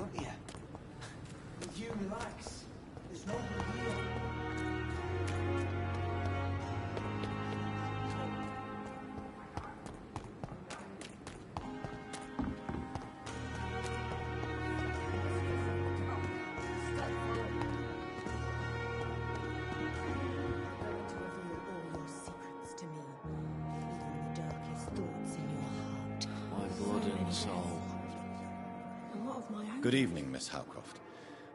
out here. Would you relax? There's nobody here. Good evening, Miss Howcroft.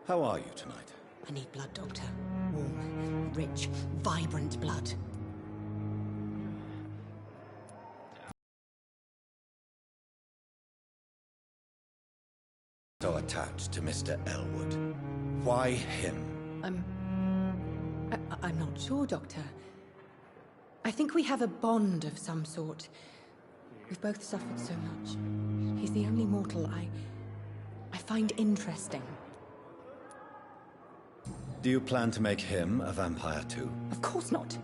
How are you tonight? I need blood, Doctor. Warm, rich, vibrant blood. So attached to Mr. Elwood. Why him? I'm not sure, Doctor. I think we have a bond of some sort. We've both suffered so much. He's the only mortal I find interesting. Do you plan to make him a vampire too? Of course not.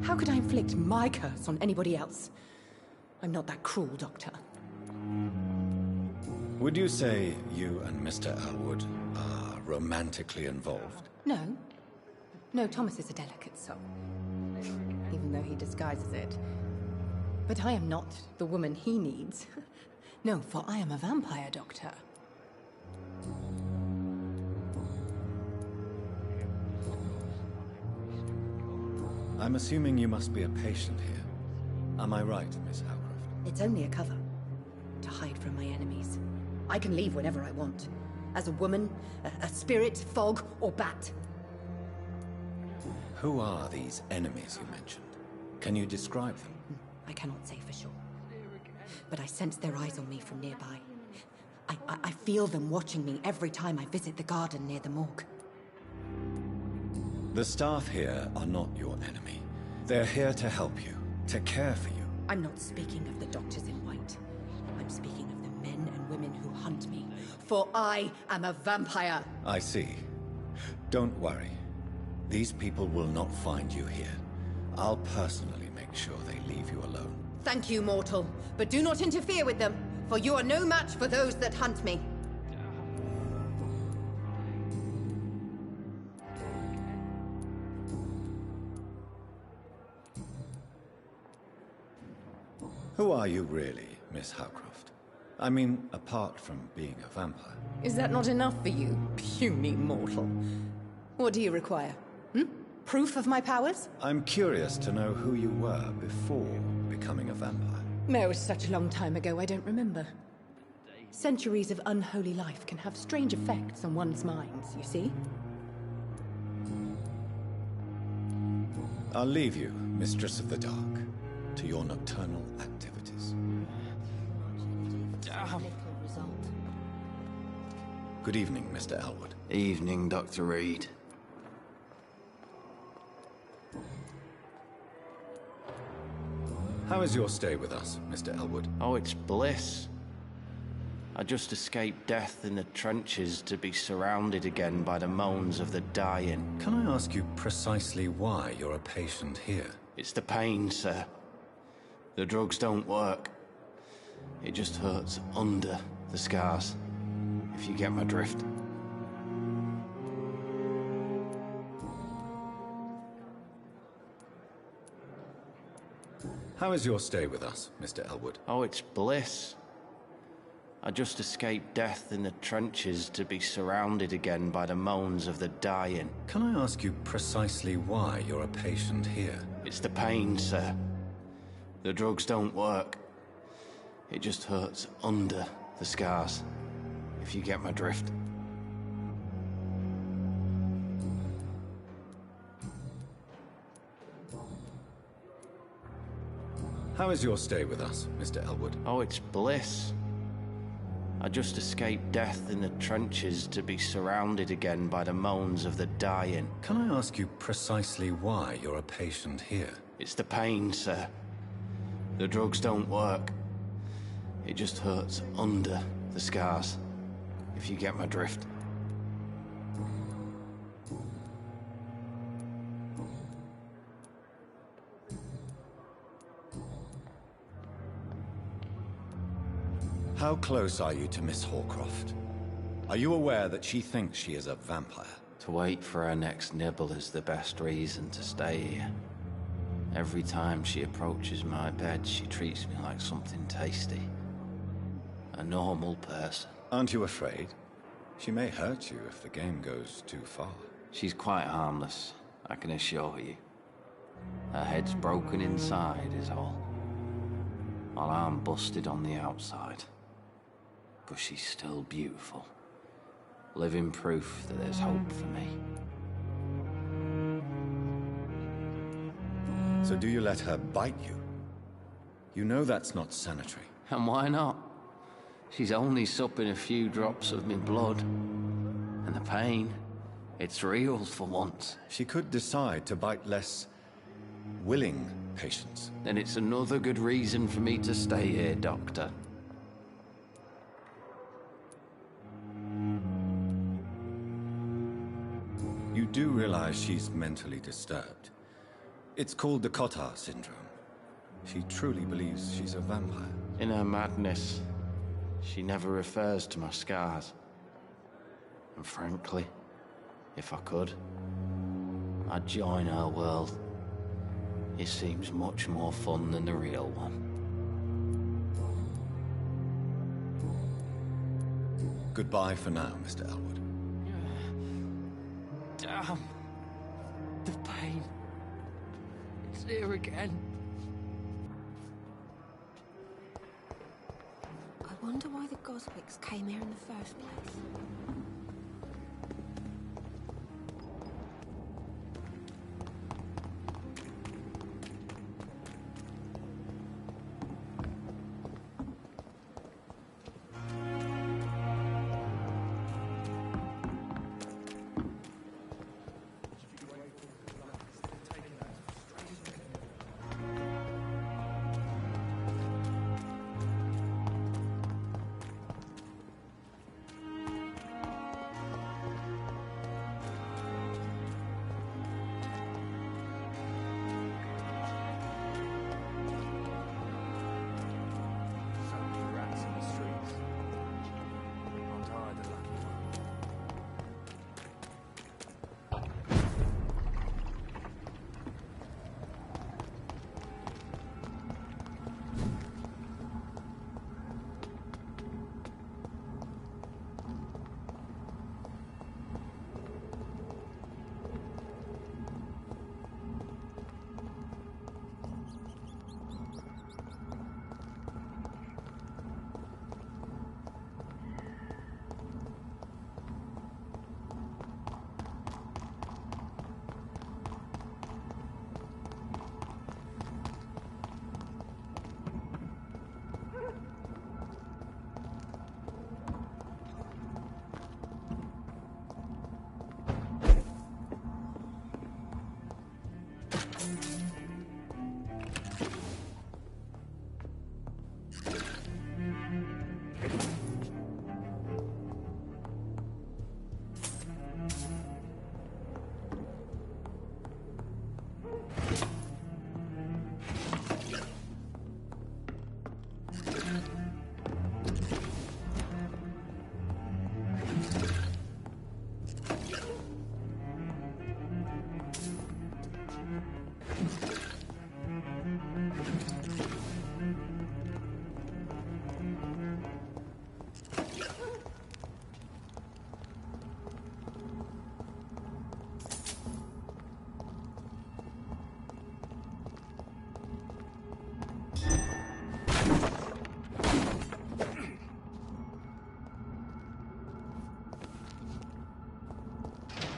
How could I inflict my curse on anybody else? I'm not that cruel, Doctor. Would you say you and Mr. Elwood are romantically involved? No. No, Thomas is a delicate soul. Even though he disguises it. But I am not the woman he needs. No, for I am a vampire, Doctor. I'm assuming you must be a patient here. Am I right, Miss Howcroft? It's only a cover. To hide from my enemies. I can leave whenever I want. As a woman, a spirit, fog, or bat. Who are these enemies you mentioned? Can you describe them? I cannot say for sure. But I sense their eyes on me from nearby. I feel them watching me every time I visit the garden near the morgue. The staff here are not your enemy. They're here to help you, to care for you. I'm not speaking of the doctors in white. I'm speaking of the men and women who hunt me. For I am a vampire! I see. Don't worry. These people will not find you here. I'll personally make sure they leave you alone. Thank you, mortal. But do not interfere with them, for you are no match for those that hunt me. Who are you really, Miss Howcroft? I mean, apart from being a vampire. Is that not enough for you, puny mortal? What do you require? Proof of my powers? I'm curious to know who you were before becoming a vampire. It was such a long time ago, I don't remember. Centuries of unholy life can have strange effects on one's minds, you see? I'll leave you, Mistress of the Dark, to your nocturnal activities. Good evening, Mr. Elwood. Evening, Dr. Reed. How is your stay with us, Mr. Elwood? Oh, it's bliss. I just escaped death in the trenches to be surrounded again by the moans of the dying. Can I ask you precisely why you're a patient here? It's the pain, sir. The drugs don't work. It just hurts under the scars, if you get my drift. How is your stay with us, Mr. Elwood? Oh, it's bliss. I just escaped death in the trenches to be surrounded again by the moans of the dying. Can I ask you precisely why you're a patient here? It's the pain, sir. The drugs don't work. It just hurts under the scars, if you get my drift. How is your stay with us, Mr. Elwood? Oh, it's bliss. I just escaped death in the trenches to be surrounded again by the moans of the dying. Can I ask you precisely why you're a patient here? It's the pain, sir. The drugs don't work. It just hurts under the scars, if you get my drift. How close are you to Miss Hawcroft? Are you aware that she thinks she is a vampire? To wait for her next nibble is the best reason to stay here. Every time she approaches my bed, she treats me like something tasty. A normal person. Aren't you afraid? She may hurt you if the game goes too far. She's quite harmless, I can assure you. Her head's broken inside is all. While I'm busted on the outside. But she's still beautiful. Living proof that there's hope for me. So do you let her bite you? You know that's not sanitary. And why not? She's only supping a few drops of me blood. And the pain, it's real for once. She could decide to bite less willing patients. Then it's another good reason for me to stay here, Doctor. You do realize she's mentally disturbed. It's called the Cotard syndrome. She truly believes she's a vampire. In her madness, she never refers to my scars. And frankly, if I could, I'd join her world. It seems much more fun than the real one. Goodbye for now, Mr. Elwood. Damn. The pain. It's here again. I wonder why the Goswicks came here in the first place.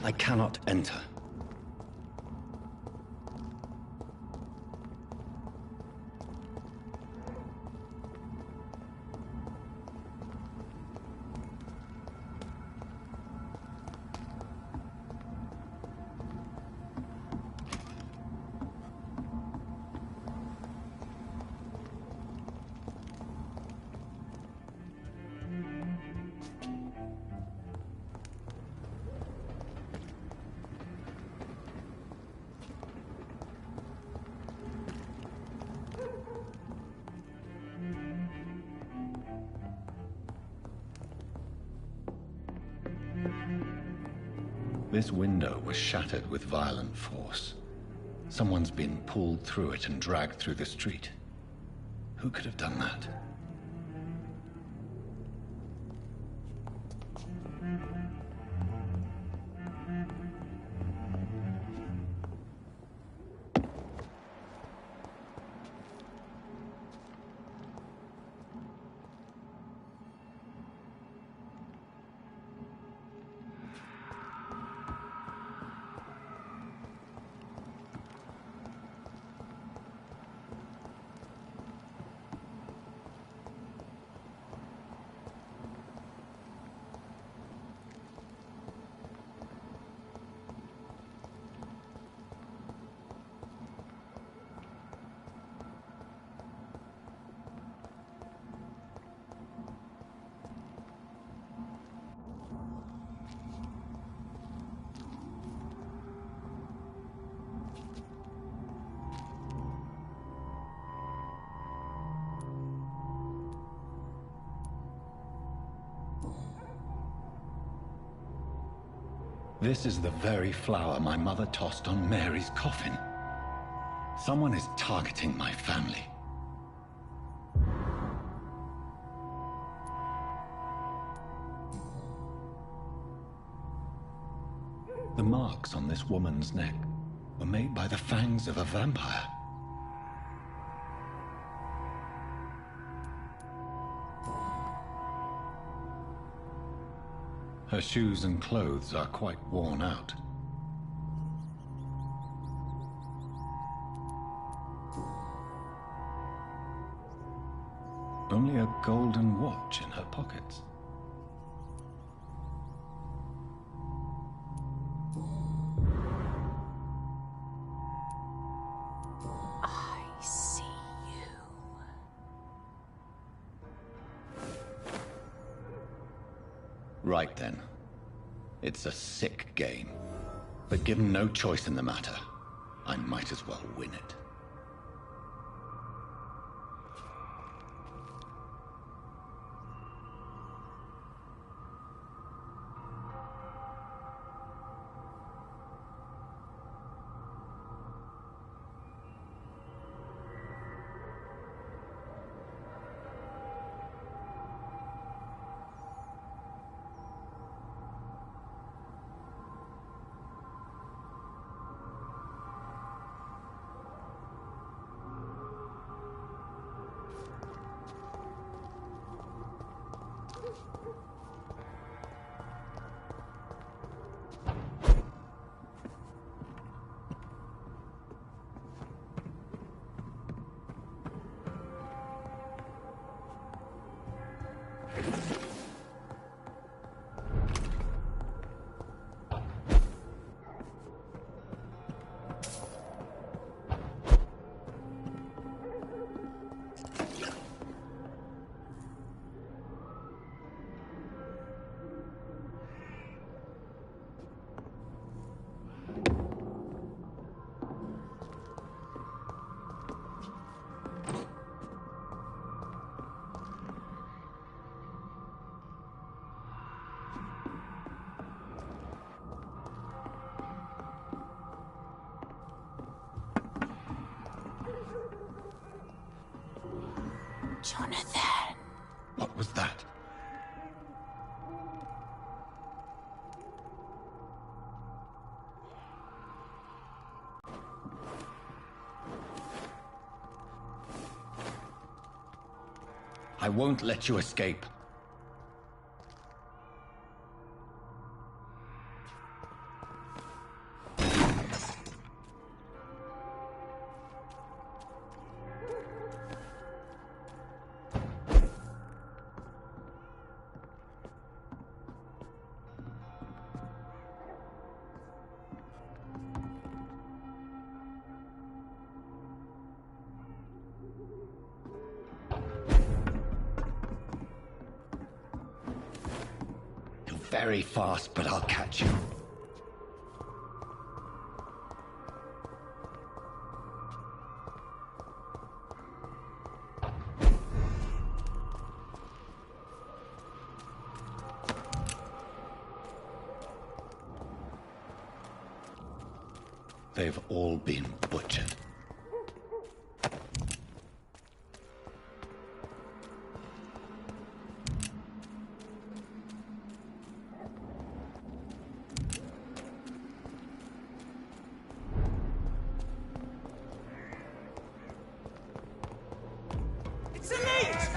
I cannot enter. This window was shattered with violent force. Someone's been pulled through it and dragged through the street. Who could have done that? This is the very flower my mother tossed on Mary's coffin. Someone is targeting my family. The marks on this woman's neck were made by the fangs of a vampire. Her shoes and clothes are quite worn out. Only a golden watch in her pockets. I see you. Right then. It's a sick game. But given no choice in the matter, I might as well win it. Jonathan. What was that? I won't let you escape. Very fast, but I'll catch you. They've all been butchered. It's elite!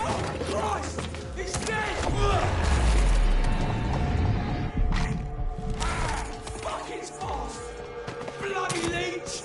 Oh, Christ! He's dead! Fucking fast! Bloody leech!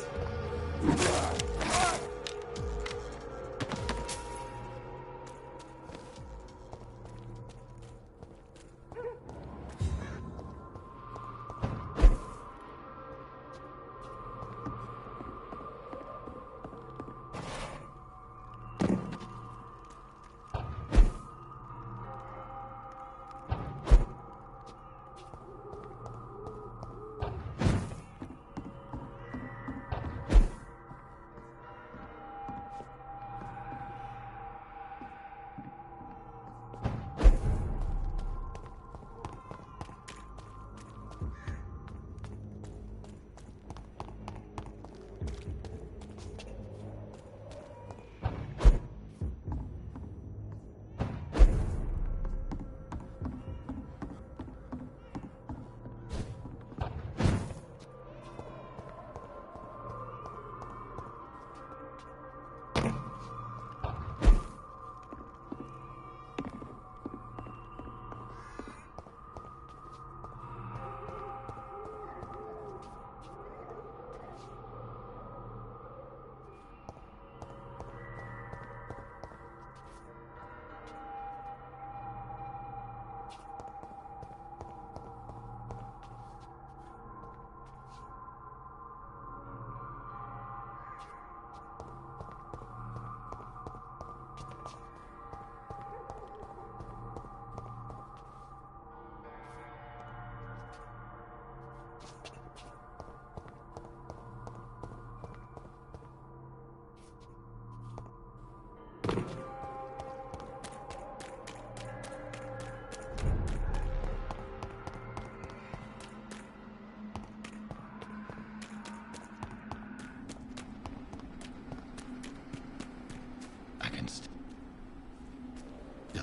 I can still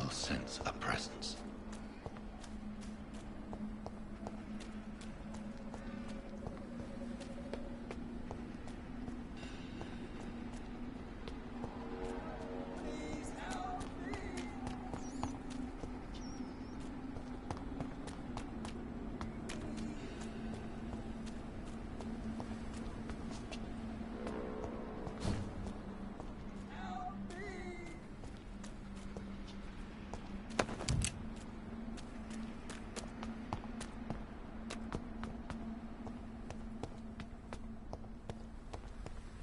sense a presence.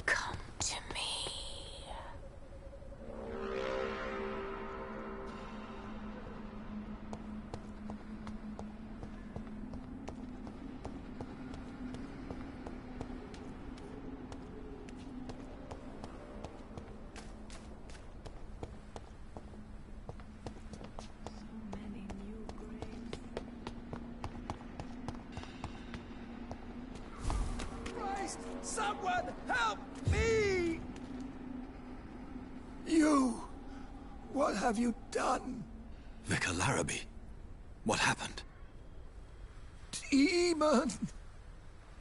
Come to me. So many new graves. Christ! Someone help me! You! What have you done? Vicar Larrabee, what happened? Demon!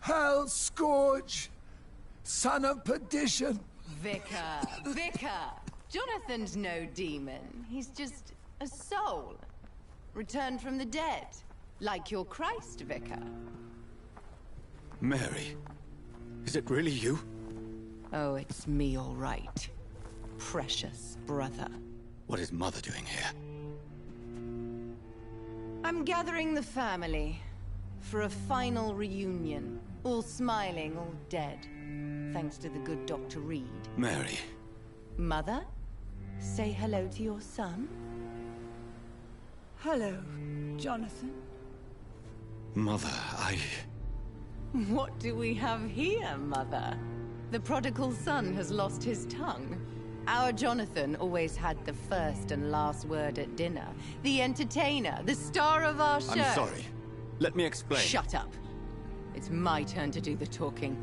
Hell Scourge! Son of perdition! Vicar! Vicar! Jonathan's no demon. He's just a soul. Returned from the dead. Like your Christ, Vicar. Mary, is it really you? Oh, it's me, all right. Precious brother. What is Mother doing here? I'm gathering the family for a final reunion. All smiling, all dead. Thanks to the good Dr. Reed. Mary, Mother, say hello to your son. Hello, Jonathan. Mother, What do we have here, Mother? The prodigal son has lost his tongue. Our Jonathan always had the first and last word at dinner. The entertainer, the star of our show. I'm sorry. Let me explain. Shut up. It's my turn to do the talking.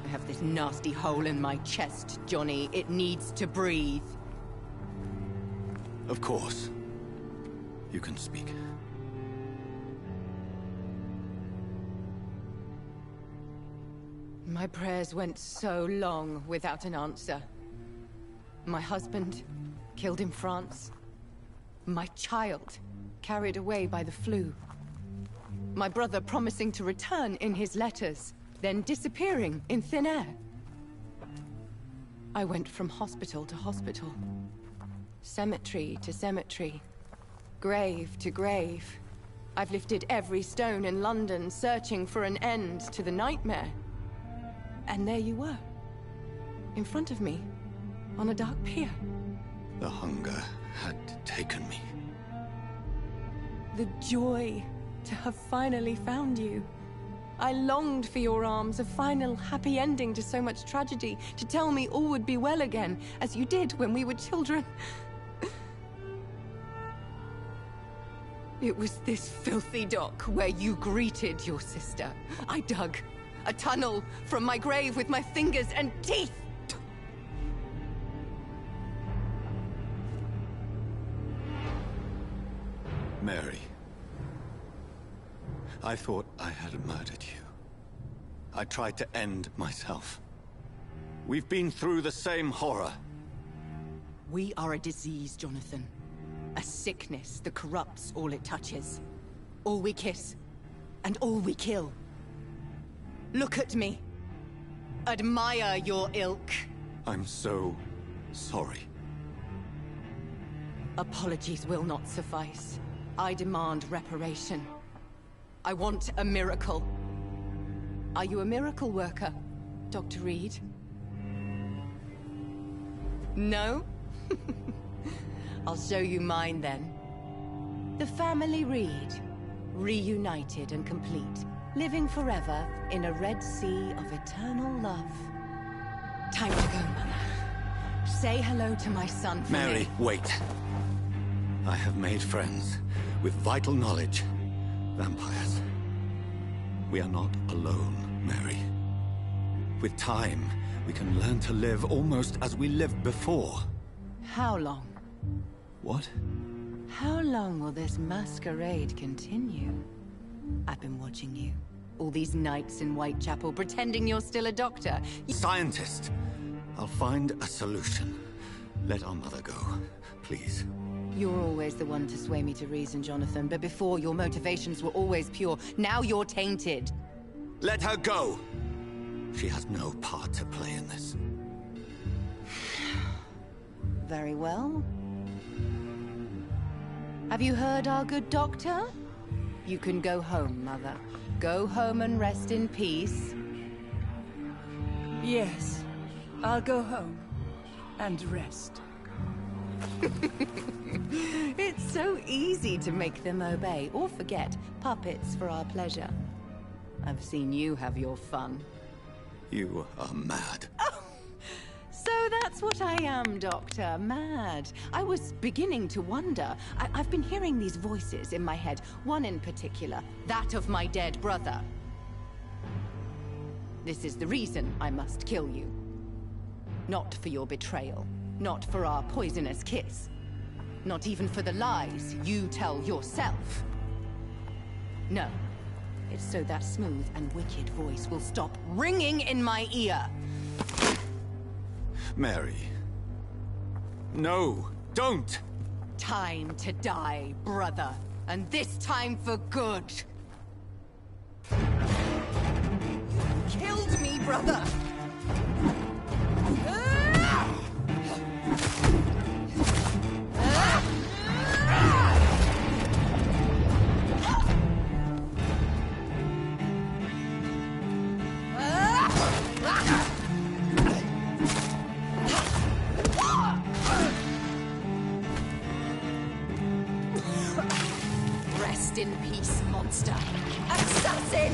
I have this nasty hole in my chest, Johnny. It needs to breathe. Of course. You can speak. My prayers went so long without an answer. My husband, killed in France. My child, carried away by the flu. My brother promising to return in his letters, then disappearing in thin air. I went from hospital to hospital. Cemetery to cemetery. Grave to grave. I've lifted every stone in London, searching for an end to the nightmare. And there you were. In front of me. On a dark pier. The hunger had taken me. The joy to have finally found you. I longed for your arms, a final happy ending to so much tragedy, to tell me all would be well again, as you did when we were children. It was this filthy dock where you greeted your sister. I dug a tunnel from my grave with my fingers and teeth. Mary. I thought I had murdered you. I tried to end myself. We've been through the same horror. We are a disease, Jonathan. A sickness that corrupts all it touches. All we kiss, and all we kill. Look at me. Admire your ilk. I'm so sorry. Apologies will not suffice. I demand reparation. I want a miracle. Are you a miracle worker, Dr. Reed? No? I'll show you mine then. The family Reed, reunited and complete, living forever in a red sea of eternal love. Time to go, Mother. Say hello to my son for Mary, me. wait. I have made friends with vital knowledge. Vampires. We are not alone, Mary. With time, we can learn to live almost as we lived before. How long? What? How long will this masquerade continue? I've been watching you. All these nights in Whitechapel, pretending you're still a doctor. Scientist! I'll find a solution. Let our mother go, please. You're always the one to sway me to reason, Jonathan, but before your motivations were always pure. Now you're tainted. Let her go! She has no part to play in this. Very well. Have you heard our good doctor? You can go home, Mother. Go home and rest in peace. Yes, I'll go home and rest. It's so easy to make them obey or forget. Puppets for our pleasure. I've seen you have your fun. You are mad. So that's what I am, Doctor. Mad. I was beginning to wonder. I've been hearing these voices in my head. One in particular. That of my dead brother. This is the reason I must kill you. Not for your betrayal. Not for our poisonous kiss. Not even for the lies you tell yourself. No. It's so that smooth and wicked voice will stop ringing in my ear. Mary. No, don't! Time to die, brother. And this time for good. You killed me, brother! Rest in peace, monster. Assassin!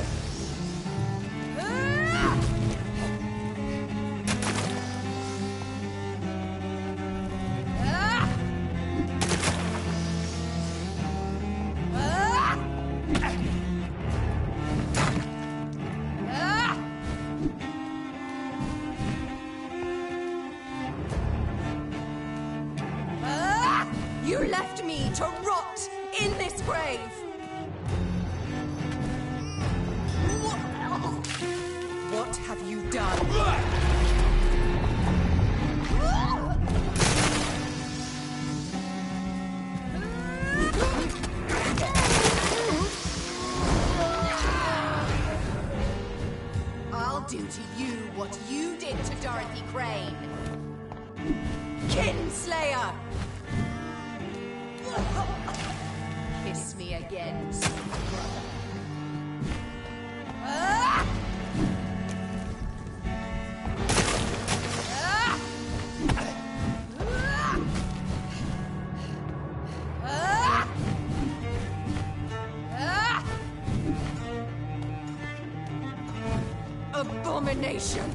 You left me to rot in this grave! What have you done? I'll do to you what you did to Dorothy Crane. Kinslayer! Kiss me again, sweet brother. Abomination!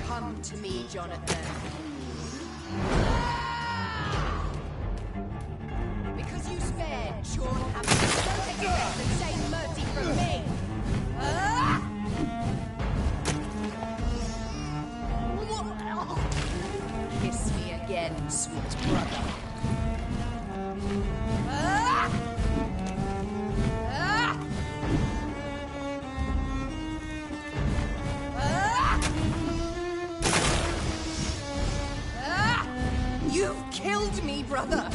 Come to me, Jonathan. Because you spared Sean Hammond, don't expect the same mercy from me. Kiss me again, sweet brother. You've killed me, brother!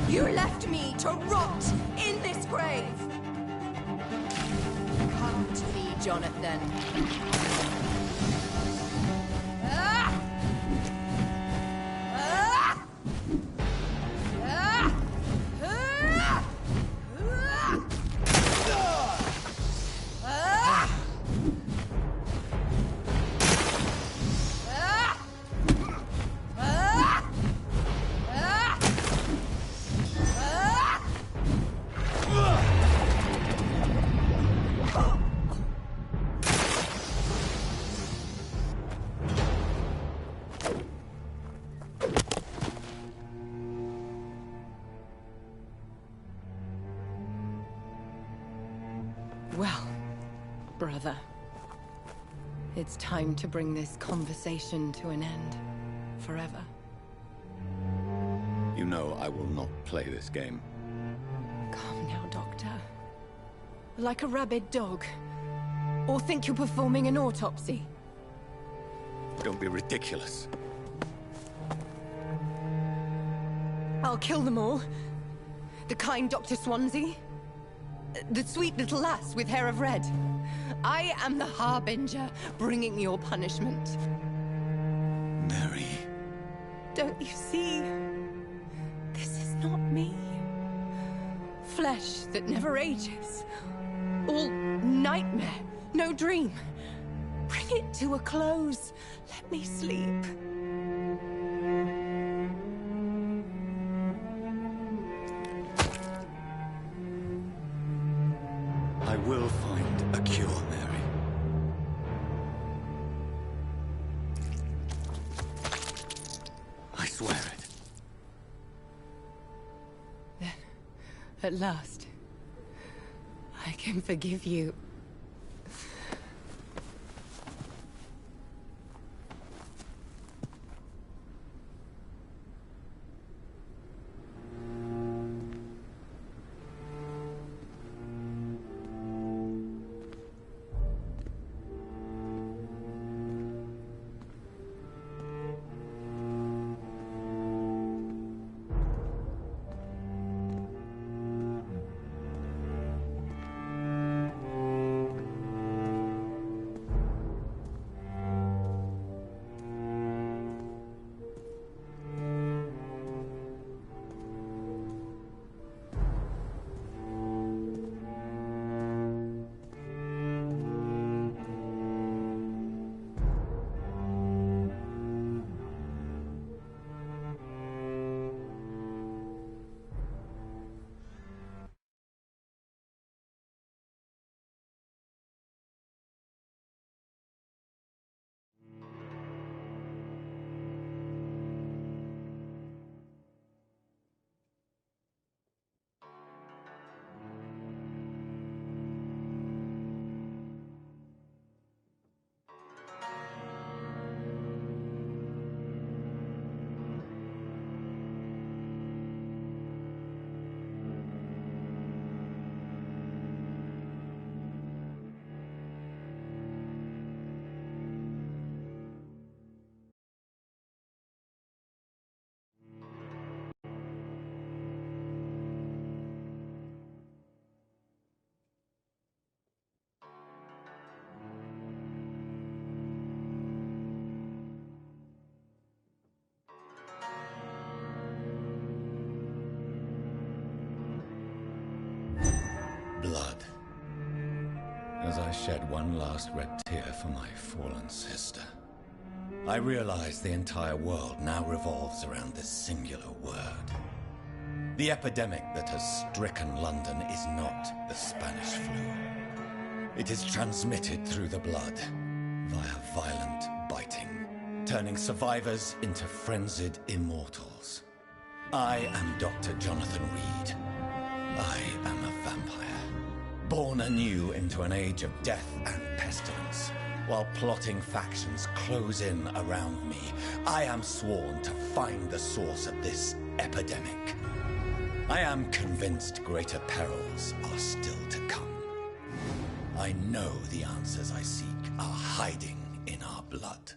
You left me to rot in this grave! Come to me, Jonathan. Well, brother, it's time to bring this conversation to an end. Forever. You know I will not play this game. Calm now, Doctor. Like a rabid dog. Or think you're performing an autopsy. Don't be ridiculous. I'll kill them all. The kind Dr. Swansea. The sweet little lass with hair of red. I am the Harbinger, bringing your punishment. Mary. Don't you see? This is not me. Flesh that never ages. All nightmare, no dream. Bring it to a close. Let me sleep. I will find a cure, Mary. I swear it. Then, at last, I can forgive you. I shed one last red tear for my fallen sister, I realize the entire world now revolves around this singular word. The epidemic that has stricken London is not the Spanish flu. It is transmitted through the blood, via violent biting, turning survivors into frenzied immortals. I am Dr. Jonathan Reed. I am a vampire, born anew into an age of death and pestilence. While plotting factions close in around me, I am sworn to find the source of this epidemic. I am convinced greater perils are still to come. I know the answers I seek are hiding in our blood.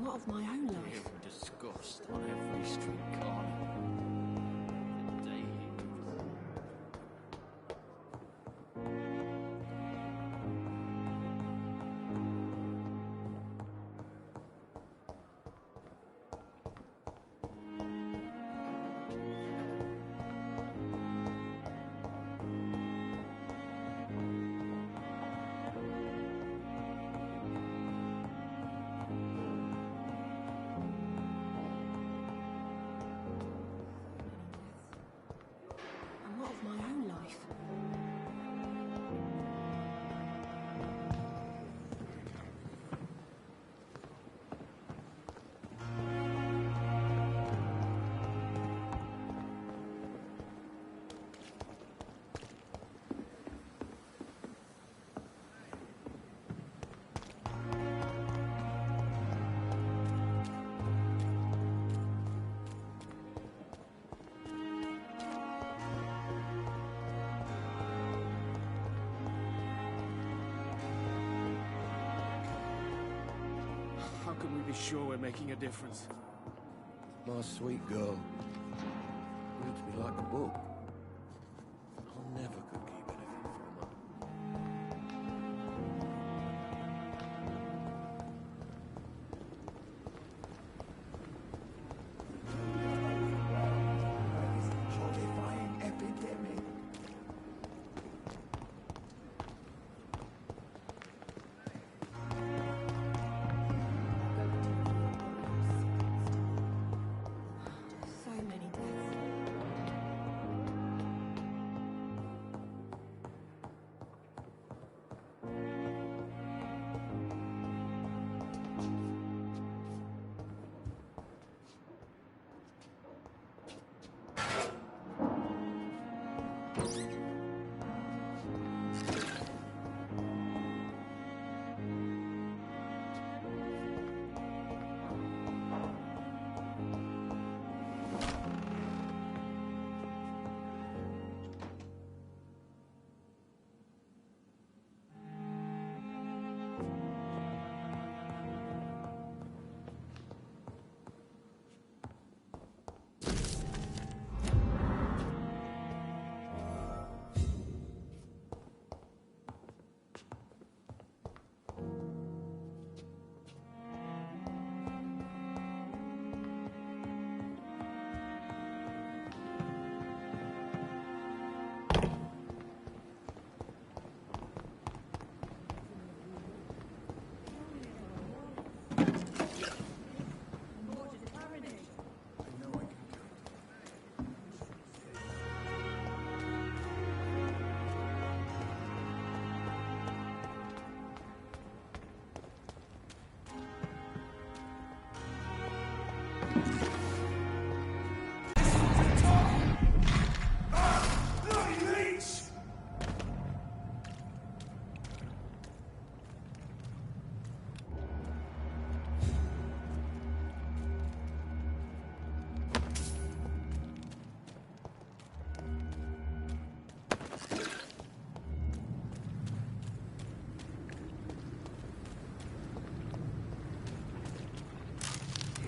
What of my own life? Fear and disgust on every street corner. The day And what of my own life? How can we be sure we're making a difference? My sweet girl. Reads me like a book. I never could keep anything from her. Horrifying epidemic. So many deaths.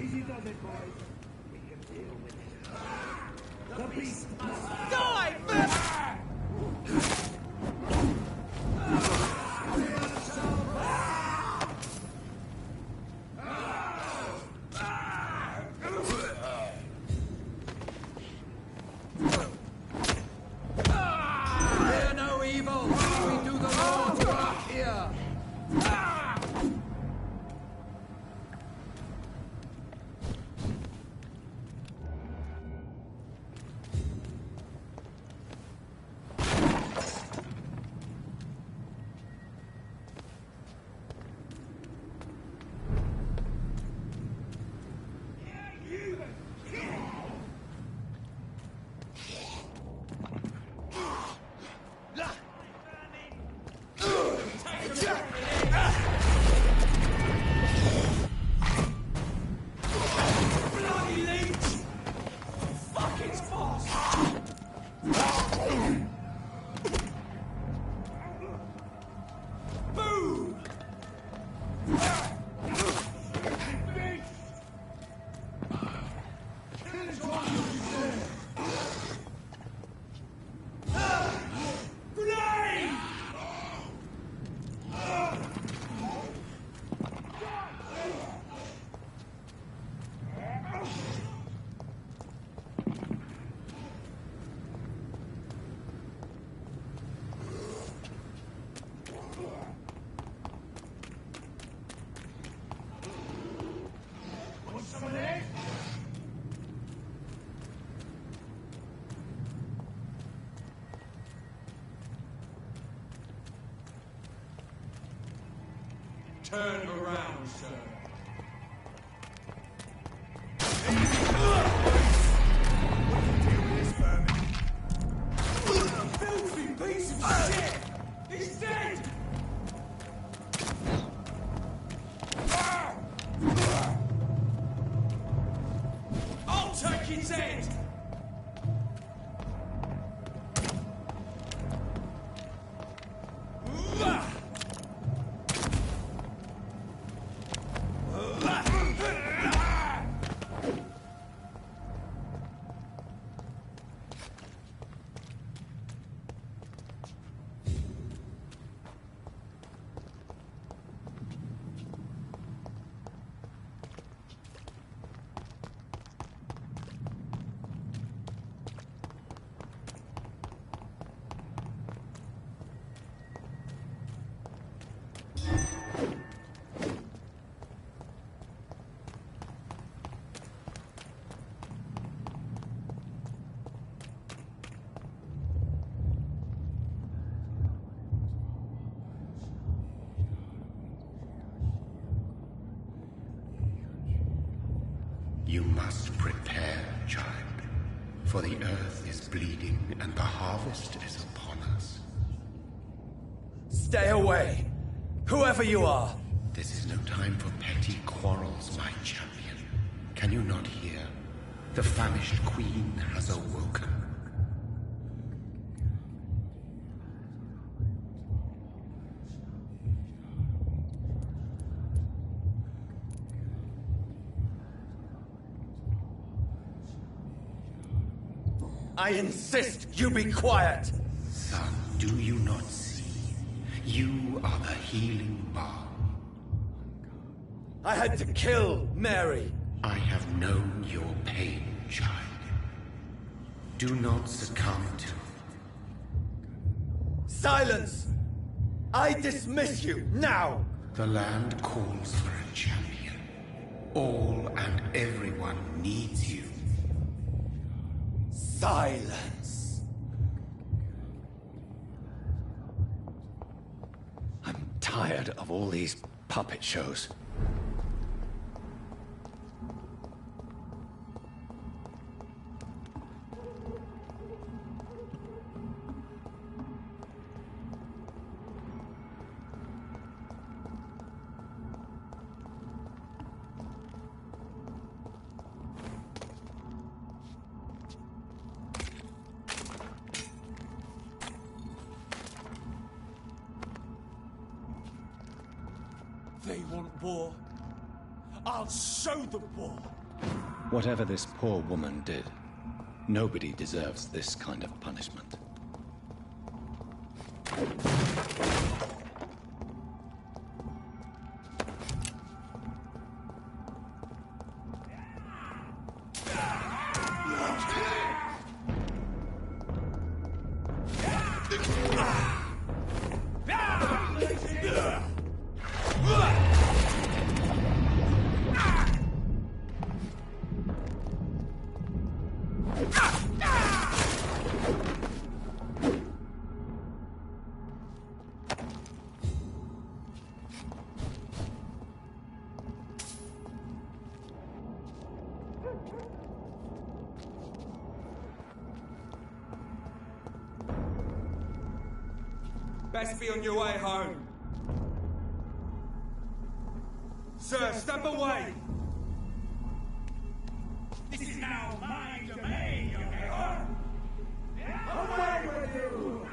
Easy does it, boys. We can deal with it. The beast must Fear no evil! We do the Lord's work here! Turn around, sir. Filthy piece of shit! He's dead! I'll take his head! You must prepare, child, for the earth is bleeding and the harvest is upon us. Stay away! Whoever you are! This is no time for petty quarrels, my champion. Can you not hear? The famished queen has awoken. I insist you be quiet! Son, do you not see? You are the healing balm. I had to kill Mary! I have known your pain, child. Do not succumb to... Silence! I dismiss you, now! The land calls for a champion. All and everyone needs you. Silence! I'm tired of all these puppet shows. They want war. I'll show them war. Whatever this poor woman did, nobody deserves this kind of punishment. Best be on your way home. Sir, step away! This is now my domain, your error! Away with you!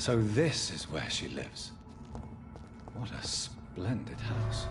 So this is where she lives. What a splendid house.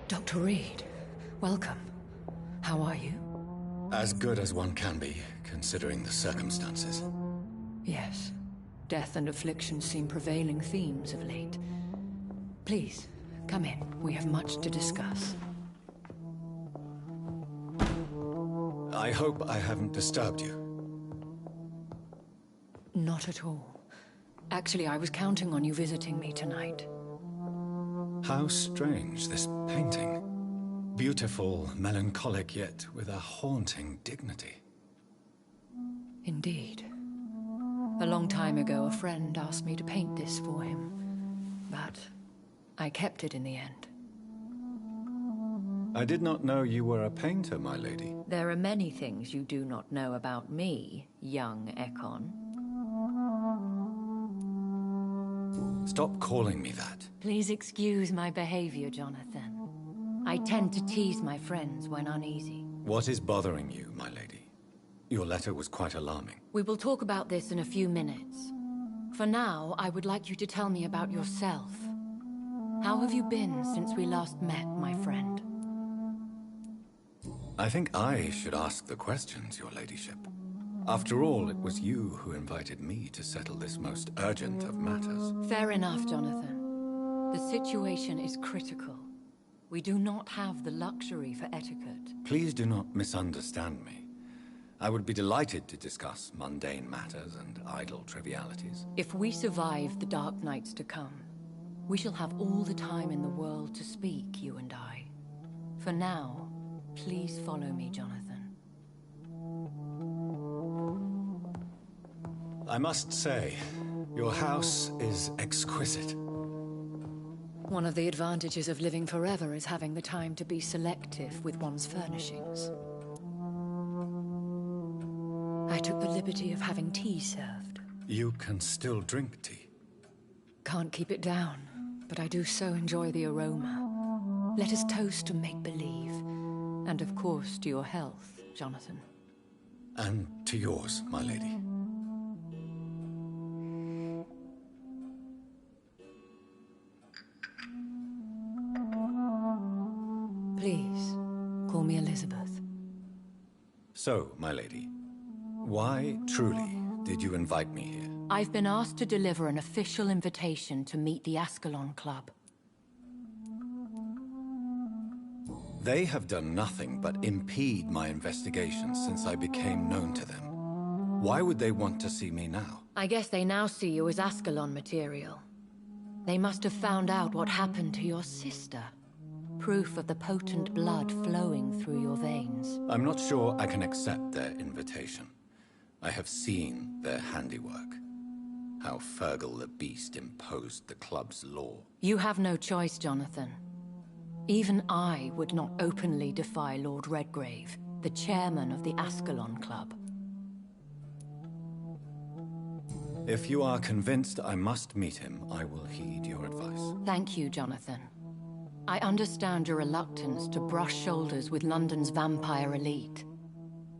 Dr. Reed, welcome. How are you? As good as one can be, considering the circumstances. Yes. Death and affliction seem prevailing themes of late. Please, come in. We have much to discuss. I hope I haven't disturbed you. Not at all. Actually, I was counting on you visiting me tonight. How strange, this painting. Beautiful, melancholic, yet with a haunting dignity. Indeed. A long time ago, a friend asked me to paint this for him, but I kept it in the end. I did not know you were a painter, my lady. There are many things you do not know about me, young Ekon. Stop calling me that. Please excuse my behavior, Jonathan. I tend to tease my friends when uneasy. What is bothering you, my lady? Your letter was quite alarming. We will talk about this in a few minutes. For now, I would like you to tell me about yourself. How have you been since we last met, my friend? I think I should ask the questions, your ladyship. After all, it was you who invited me to settle this most urgent of matters. Fair enough, Jonathan. The situation is critical. We do not have the luxury for etiquette. Please do not misunderstand me. I would be delighted to discuss mundane matters and idle trivialities. If we survive the dark nights to come, we shall have all the time in the world to speak, you and I. For now, please follow me, Jonathan. I must say, your house is exquisite. One of the advantages of living forever is having the time to be selective with one's furnishings. I took the liberty of having tea served. You can still drink tea. Can't keep it down, but I do so enjoy the aroma. Let us toast to make-believe. And of course, to your health, Jonathan. And to yours, my lady. Please, call me Elizabeth. So, my lady, why, truly, did you invite me here? I've been asked to deliver an official invitation to meet the Ascalon Club. They have done nothing but impede my investigations since I became known to them. Why would they want to see me now? I guess they now see you as Ascalon material. They must have found out what happened to your sister. proof of the potent blood flowing through your veins. I'm not sure I can accept their invitation. I have seen their handiwork. How Fergal the Beast imposed the club's law. You have no choice, Jonathan. Even I would not openly defy Lord Redgrave, the chairman of the Ascalon Club. If you are convinced I must meet him, I will heed your advice. Thank you, Jonathan. I understand your reluctance to brush shoulders with London's vampire elite.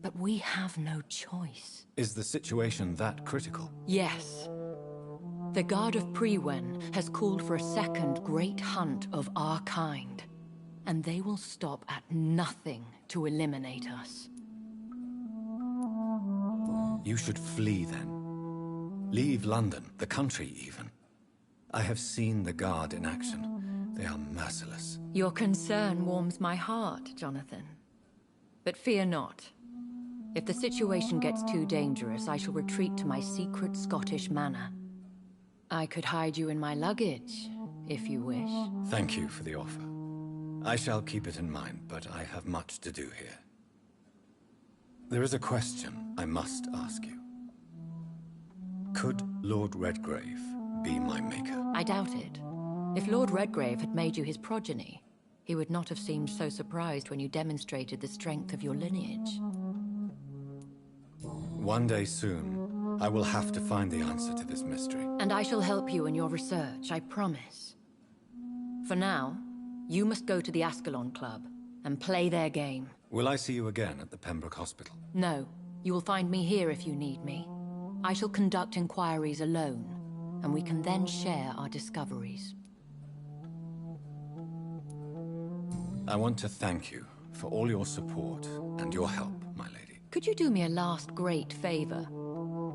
But we have no choice. Is the situation that critical? Yes. The Guard of Prewen has called for a second great hunt of our kind. And they will stop at nothing to eliminate us. You should flee then. Leave London, the country even. I have seen the Guard in action. They are merciless. Your concern warms my heart, Jonathan. But fear not. If the situation gets too dangerous, I shall retreat to my secret Scottish manor. I could hide you in my luggage, if you wish. Thank you for the offer. I shall keep it in mind, but I have much to do here. There is a question I must ask you. Could Lord Redgrave be my maker? I doubt it. If Lord Redgrave had made you his progeny, he would not have seemed so surprised when you demonstrated the strength of your lineage. One day soon, I will have to find the answer to this mystery. And I shall help you in your research, I promise. For now, you must go to the Ascalon Club and play their game. Will I see you again at the Pembroke Hospital? No. You will find me here if you need me. I shall conduct inquiries alone, and we can then share our discoveries. I want to thank you for all your support and your help, my lady. Could you do me a last great favor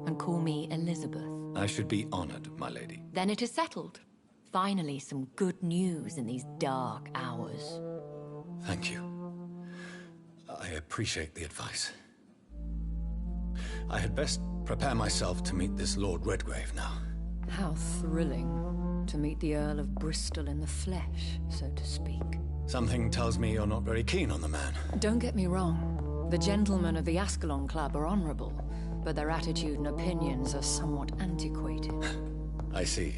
and call me Elizabeth? I should be honored, my lady. Then it is settled. Finally, some good news in these dark hours. Thank you. I appreciate the advice. I had best prepare myself to meet this Lord Redgrave now. How thrilling to meet the Earl of Bristol in the flesh, so to speak. Something tells me you're not very keen on the man. Don't get me wrong. The gentlemen of the Ascalon Club are honorable, but their attitude and opinions are somewhat antiquated. I see.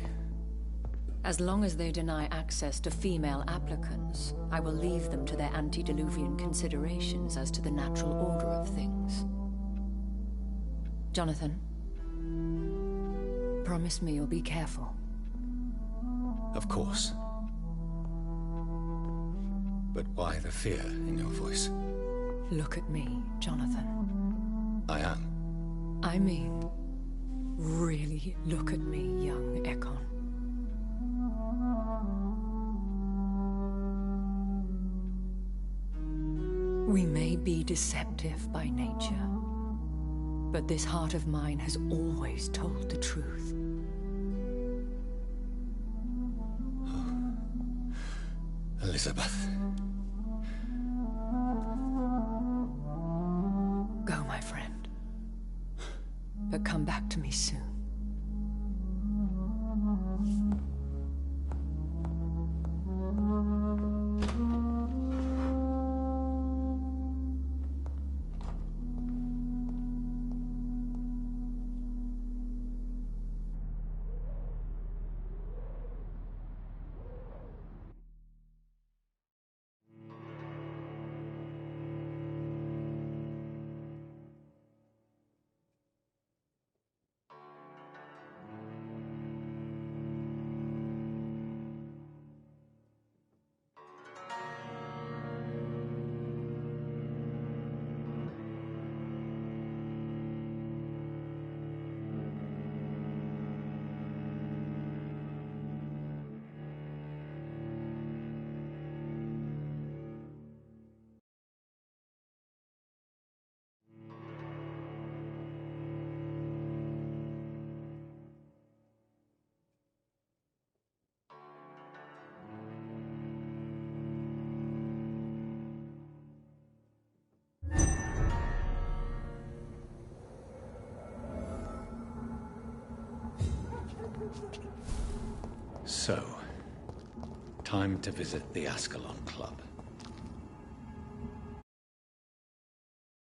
As long as they deny access to female applicants, I will leave them to their antediluvian considerations as to the natural order of things. Jonathan, promise me you'll be careful. Of course. But why the fear in your voice? Look at me, Jonathan. I am. I mean, really look at me, young Ekon. We may be deceptive by nature, but this heart of mine has always told the truth. Oh. Elizabeth. Go, my friend. But come back to me soon. So, Time to visit the Ascalon Club.